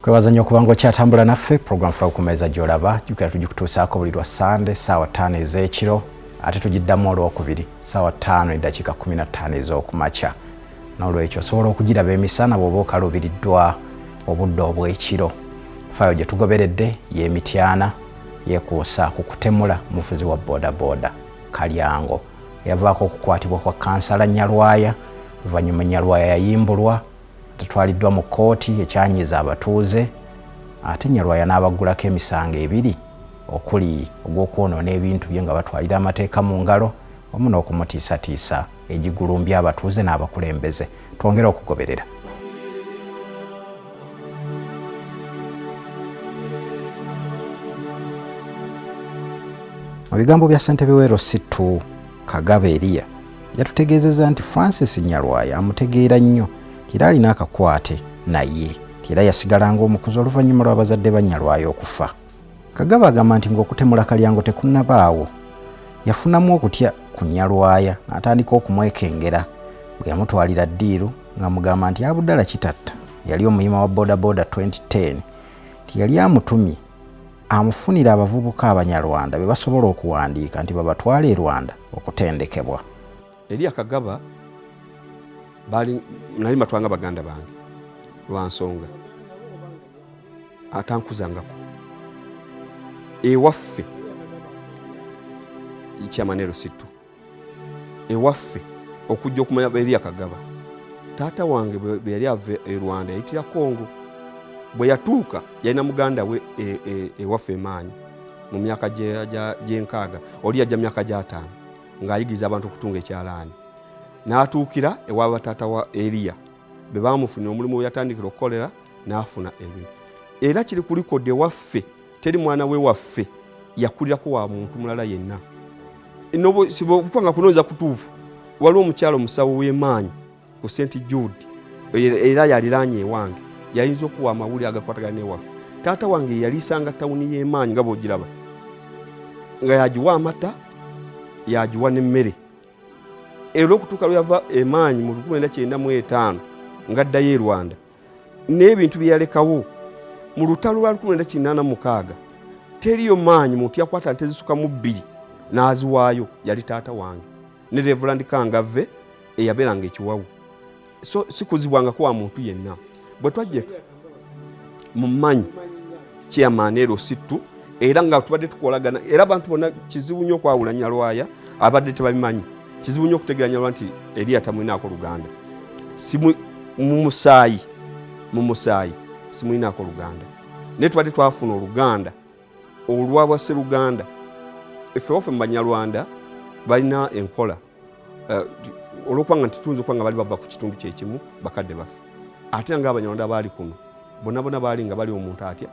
Kwebaza nnyo okuba ng'okyatambula naffe program Fulawo ku Mmeeza gy'olaba jjukira tugikutuusaako buli lwa Sande ssaawa 5 ez'ekiro ate tugiddamu Olwokubiri ssaawa 5:15 ez'okumakya. N'olwekyo osobola okugiraba emisana bw'oba okalubiriddwa obudde obw'ekiro. Faayo gye tugoberedde y'Emityana yeekuusa ku kutemula mufuzi wa boodabooda Kalyango yavaako okukwatibwa kwa kansala Nyalwaya. Oluvannyuma Nyalwaya yayimbulwa tatwaliddwa mu kkooti ekyanyiza abatuuze ate Nyalwaya n'abaggulako emisango ebiri okuli ogw'okwonoona ebintu bye nga batwalira amateeka mu ngalo wamu n'okumutiisatiisa egigulumbya abatuuze n'abakulembeze. Twongere okugoberera. Mu bigambo bya ssentebe w'e Rositu Kagaba Elia yatutegeezezza nti Francis Nyalwaya amutegeera nnyo era alina akakwate naye era yasigalanga omukuzi oluvannyuma lw'abazadde ba Nyalwaya okufa. Kagaba agamba nti ng'okutemula Kalyango tekunnabaawo yafunamu okutya ku Nyalwaya n'atandika okumwekengera bwe yamutwalira ddiiru ng'amugamba nti Abdallah Kitatta yali omuyima wa boodabooda 2010 yali amutumye amufunira abavubuka Abanyarwanda be basobola okuwandiika nti babatwale e Rwanda okutendekebwa. Elia Kagaba nali matwanga baganda bange lwa nsonga atankuzangako ewaffe Chairman Rositu ewaffe okujja okumanya Elia Kagaba taata wange bwe yali ava e Rwanda yayitira Kongo bwe yatuuka yalina muganda we ewaffe Emaanyi mu myaka gy'enkaaga oli yajja myaka gya5 ng'ayigiriza abantu okutunga ekyalaani n'atuukira ewa taata wa Elia be baamufunira omulimu we yatandikira okukolera n'afuna ebintu era kiri ku likodde waffe teri mwana we waffe yakulirako wa muntu mulala yenna enobo sibopanga kunoza kutuufu waliwo omukyalo musawo w'Emaanyi ku St Jude era yaliranye ewange yayinza okuwa amawulire agakwatagana ewaffe taata wange yalisanga tawuni y'Emaanyi nga bw'ogiraba nga yagiwa amata yagiwa n'emmere era okutuuka lwe yava Emaanyi mu 1995 ng'addayo e Rwanda n'ebintu bye yalekawo mu lutalo lwa 1986 teriyo Maanyi muntu yakwata nte zisuka mu 2 n'aziwaayo yali taata wange ne Reverend Kangave eyabeeranga ekiwawu so sikuzibwangako wa muntu yenna bwe twajjeka mu Mmanyi Chairman Rositu era nga tubadde tukolagana era abantu bonna kizibu nnyo okwawula Nyalwaya abadde tebabimanyi kizibu nnyo okutegeera Nyalwaya nti Elia tamwinaako Luganda mu musaayi simwinaako Luganda naye tubadde twafuna Oluganda olwabwa Sseruganda effe waffe mu Banyarwanda balina enkola olw'okubanga nti tuyinza okuba nga bali bava ku kitundu kyekimu bakadde baffe ate nga Abanyarwanda baali kuno bonna baali nga bali omuntu atya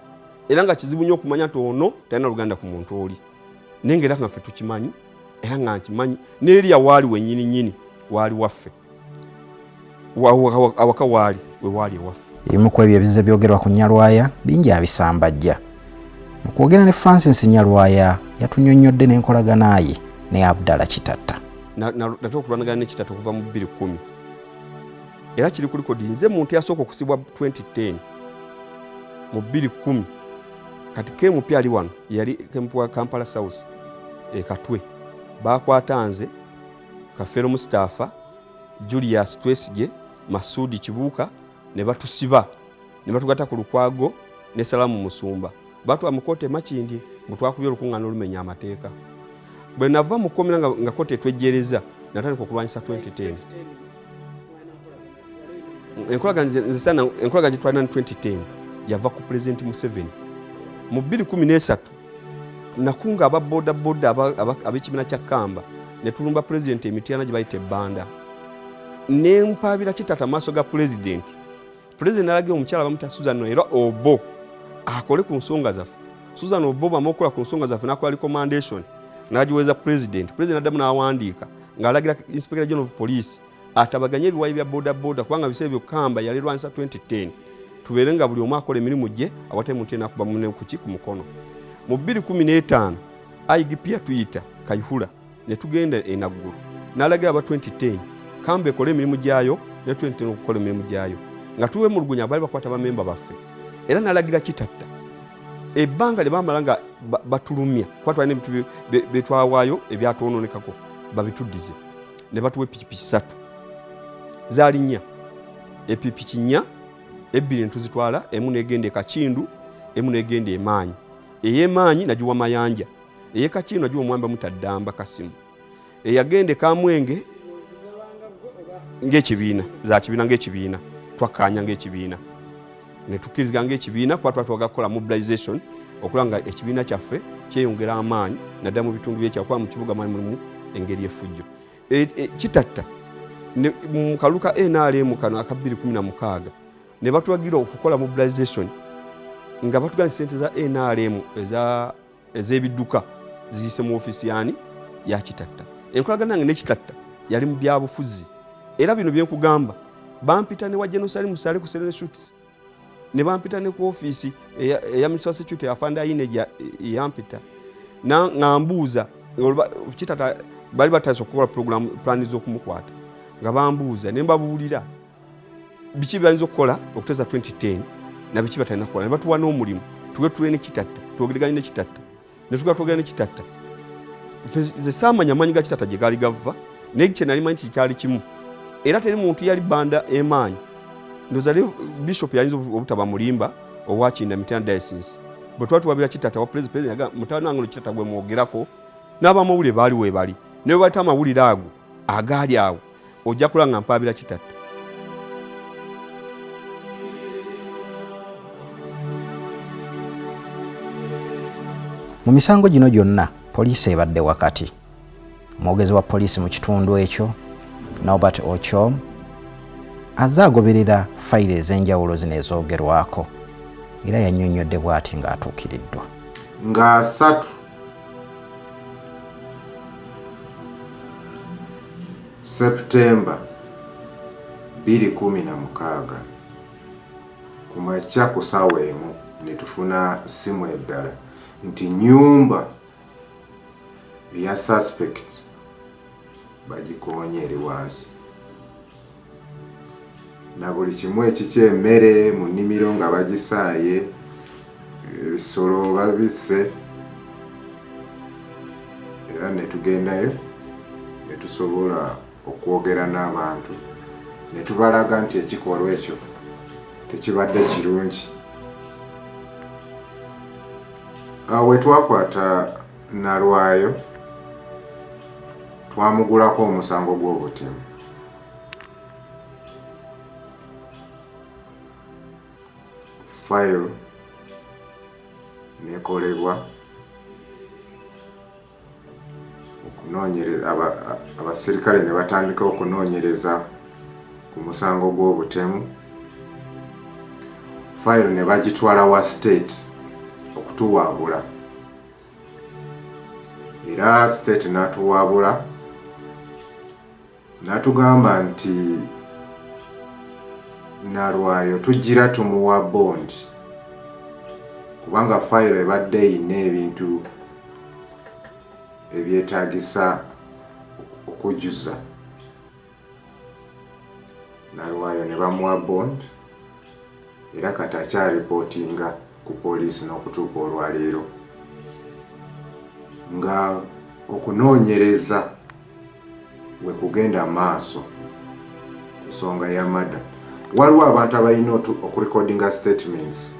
era nga kizibu nnyo okumanya nti ono talina Luganda ku muntu oli naye ng'era nga ffe tukimanyi era nga nkimanyi n'Elia waali wennyini waali waffe awaka waali we waali ewaffe. Ebimu ku ebyo ebizize byogerwa ku Nyalwaya bingi abisambajja. Mu kwogera ne Francis Nyalwaya yatunnyonnyodde n'enkolagana ye ne Abdallah Kitatta. Nate okulwanagana ne Kitatta okuva mu 2010 era kiri ku likodi nze muntu yasooka okusibwa 2010 mu 2010 kati KMP ali wano yali KMP wa Kampala South Katwe bakwata nze Kafero Mustafa Julius Twesige Masudi Kibuuka ne batusiba ne batugata ku Lukwago ne Salamu Musumba batwa mu kote Makindi mutwakubye olukungana olumenya amateeka bwe nava mu komera nga kote twejjereza natandika okulwanyisa 2010 enkolagana gitwalina 2010 yava ku President Museveni mu 2013 nakunga ababoodabooda ab'ekibiina kya Kamba ne tulumba President Emityana gye bayita ebbanda ne mpaabira Kitatta maaso ga President alagira omukyala bamuta Susan era Obo akole ku nsonga zaffe Susan Obo bamukola ku nsonga zaffe nakola recommendation n'agiweza President addamu n'awandiika ng'alagira Inspector General of Police atabaganye ebiwayi bya boodabooda kubanga biseebyo Kamba yali lwanisa 2010 tubeere nga buli omu akola emirimu gye awatali muntu yenna akuba munne ku mukono. Mu 2015 IGP yatuyita Kayihura ne tugenda e Naggulu n'alagira aba 2010 Kamba ekole emirimu gyayo ne 2010 okukola emirimu gyayo nga tuwe mu lugunya bali bakwata ba member baffe era nalagira kitatta ebbanga lyebamala nga batulumya kwatwala n'ebintu betwawaayo ebyatwononekako babituddize ne batuwa epikipiki 3 zaali 4 epikipiki 4 ebbiri netuzitwala emu negenda Kakindu emu negenda Emaanyi ey'Emaanyi nagiwa Mayanja ey'Ekakindu nagiwa Mwamba Mutaddamba Kasimu eyagenda Kamwenge ng'ekibiina za kibiina ng'ekibiina twakkaanya ng'ekibiina ne tukkiriza ng'ekibiina kuba twatwaga kukola mobilization okulaba nga ekibiina kyaffe kyeyongera amaanyi naddala mu bitundu by'ekyakuba mu kibuga mwali mulimu engeri effujjo kitatta mu kalulu ka NRM kano aka 2016 ne batulagira okukola mobilization nga batugana sente za NRM ez'ebidduka ziyise mu ofisi yani ya kitatta enkolagana nange n'ekitatta yali mu byabufuzi era bino byenkugamba bampita ne wa Genocide Musale ku Serene Shoots ne bampita ne ku ofisi eya Minister Security afanda Ineja yampita na ngambuuza kitatta bali bataso okukola program plan z'okumukwata nga bambuuza ne mbabuulira biki bayinza okukola okuteza 2010 na biki batalina kukola ne batuwa n'omulimu tuwe ne kitatta twogeraganye ne kitatta ne tugatwogera ne kitatta ze saamanya amanyi ga kitatta gye gaali gava naye kye nali manyi kyali kimu era teri muntu yali banda Emaanyi ndoza bishop yayinza obutaba mulimba owa Kinda Mitana Diocese bwe twatuwabira kitatta wa president yaga mutawana nango kitatta gwe mwogerako n'abamawulire baali webali ne bwe batama amawulire ago agaali awo ojja kulanga mpaabira kitatta mu misango gino gyonna poliisi ebadde wakati omwogezi wa poliisi mu kitundu ekyo Norbert Ochom azze agoberera fayiro ez'enjawulo zino ezoogerwako era yannyonnyodde bw'ati ng'atuukiriddwa nga 3 Septemba 2016 ku makya ku ssaawa emu ne tufuna simu eddala nti nyumba ya suspect bagikoonye eri wansi na buli kimu ekikyemmere mu nnimiro nga bagisaaye ebisolo babisse era ne tugendayo ne tusobola okwogera n'abantu ne tubalaga nti ekikolwa ekyo tekibadde kirungi. We twakwata Nalwayo twamugulako omusango gw'obutemu. Fayiro nekolebwa okunoonyereza abaserikale ne batandika okunoonyereza ku musango gw'obutemu. Fayiro ne bagitwala wa state okutuwaabula era state n'atuwaabula n'atugamba nti Nalwayo tujjira tumuwa bond kubanga fayiro ebadde eyina ebintu ebyetaagisa okujjuza. Nalwayo ne bamuwa bond era kati akyaripootinga ku poliisi n'okutuuka olwaleero nga okunoonyereza we kugenda maaso ku nsonga ya mada. Waliwo abantu abalina okurekodinga statements,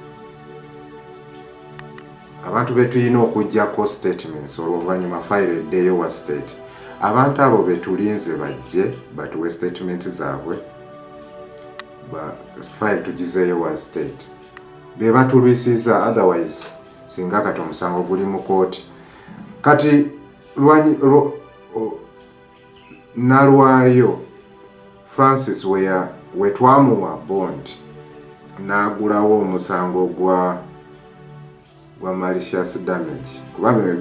abantu betulina okuggyako statements oluvanyuma fayiro eddeeyo wa state. Abantu abo betulinze bajje batuwe statement zaabwe fayiro tugizeeyo wa state be batulwisiza, otherwise singa kati omusango guli mu kooti. Kati Nalwayo Francis we twamuwa bond n'agulawo omusango gwa malicious damage kubanga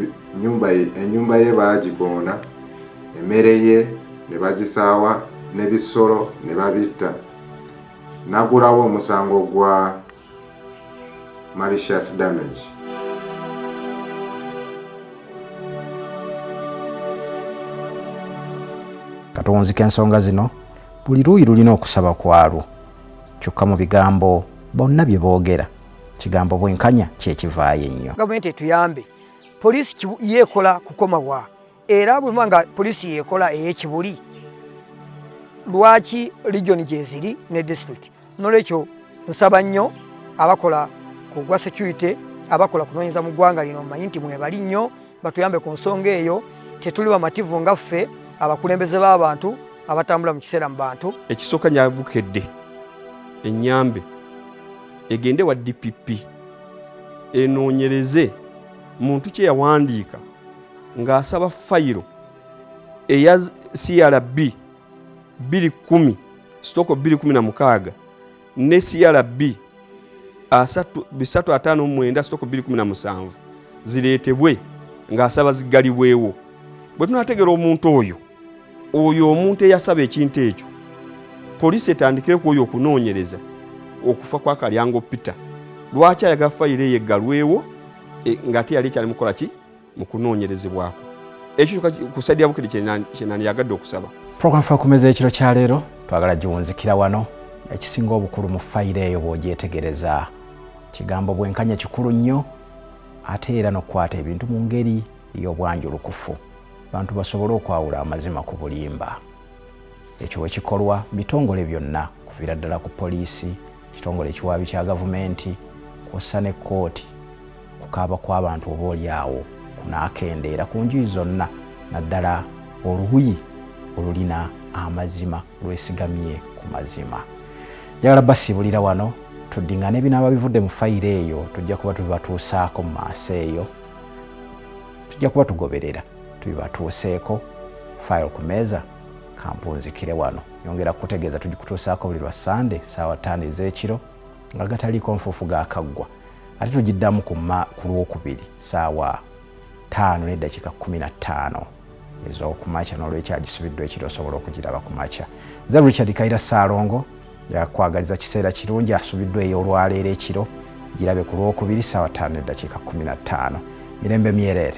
ennyumba ye baagikoona, emmere ye ne bagisaawa n'ebisolo ne babitta. N'agulawo omusango gwa malicious damage. Katonzika ensonga zino buli luuyi lulina okusaba kwalwo kyokka mu bigambo bonna bye boogera kigambo bwenkanya kyekivaayo ennyo. Gavumenti etuyambe, poliisi yeekola kukoma wa era bwe nga poliisi yeekola ey'ekibuli lwaki region gyeziri ne district. Nolwekyo nsaba nnyo abakola ku gwa security, abakola kunoonyeza mu ggwanga lino mmanyi nti mwebali nnyo batuyambe ku nsonga eyo. Tetuli bamativu nga ffe abakulembeze b'abantu abatambula mu kiseera mu bantu. Ekisooka nyabukedde ennyambe egende wa DPP enoonyereze muntu kye yawandiika ng'asaba fayiro eya CRB 2010/2016 ne CRB 359/2017 zireetebwe ng'asaba ziggalibwewo. Bwe tunategeera omuntu oyo omuntu eyasaba ekintu ekyo, poliisi etandikire ku oyo okunoonyereza okufa kwa Kalyango Peter. Lwaki ayagala fayiro eyo eggalwewo ng'ate yali ekyali mukola ki mu kunoonyerezebwako? Ekyo kusaidia bukiri kyenani yagadde okusaba. Program Fakumeza ekiro kya leero twagala giwunzikira wano. Ekisinga obukulu mu fayiro eyo bw'ogyetegereza kigambo bwenkanya kikulu nnyo, ate era n'okukwata ebintu mu ngeri y'obwanjulukufu bantu basobole okwawula amazima ku bulimba. Ekyo wekikolwa bitongole byonna kuviira ddala ku poliisi, kitongole ekiwaabi kya gavumenti kw'ossa ne kkooti, kukaaba kw'abantu oba oliawo kunaakendeera ku njuyi zonna, naddala oluuyi olulina amazima lwesigamye ku mazima. Njagala basiibulira wano tuddingane binaaba bivudde mu fayiro eyo, tujja kuba tubibatuusaako mu maaso eyo, tujja kuba tugoberera tubibatuuseeko. Fayiro ku meeza kampunzikire wano, nyongera kutegeeza tugikutuusaako buli lwa Sande ssaawa 5 ez'ekiro nga gataliiko nfuufu gaakaggwa, ate tugiddamu ku Lwokubiri ssaawa 5:15 ez'okumakya, n'olwekyo agisubiddwa ekiro osobola okugiraba ku makya. Nze Richard Kaira Ssaalongo yakwagaliza kiseera kirungi, asubiddwa eyo olwaleero ekiro, girabe ku Lwokubiri ssaawa 5:15. Mirembe myereere.